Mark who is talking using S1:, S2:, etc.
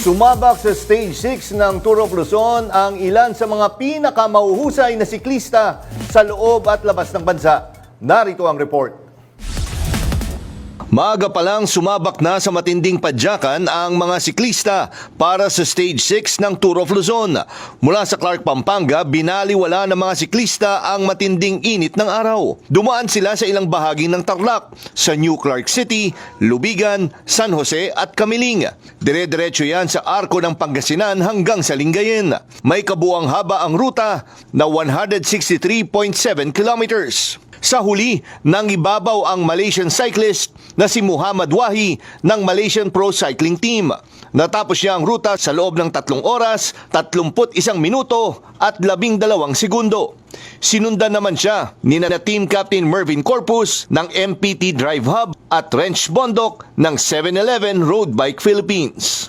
S1: Sumabak sa Stage 6 ng Tour of Luzon ang ilan sa mga pinakamahuhusay na siklista sa loob at labas ng bansa. Narito ang report. Maaga pa lang sumabak na sa matinding padyakan ang mga siklista para sa Stage 6 ng Tour of Luzon. Mula sa Clark, Pampanga, binaliwala ng mga siklista ang matinding init ng araw. Dumaan sila sa ilang bahagi ng Tarlac, sa New Clark City, Lubigan, San Jose at Camiling. Dire-diretso yan sa arko ng Pangasinan hanggang sa Lingayen. May kabuang haba ang ruta na 163.7 kilometers. Sa huli, nangibabaw ang Malaysian cyclist na si Muhammad Wahi ng Malaysian Pro Cycling Team. Natapos niya ang ruta sa loob ng 3 oras, 31 minuto at 12 segundo. Sinundan naman siya ni Team Captain Mervin Corpus ng MPT Drive Hub at Wrench Bondok ng 7-Eleven Road Bike Philippines.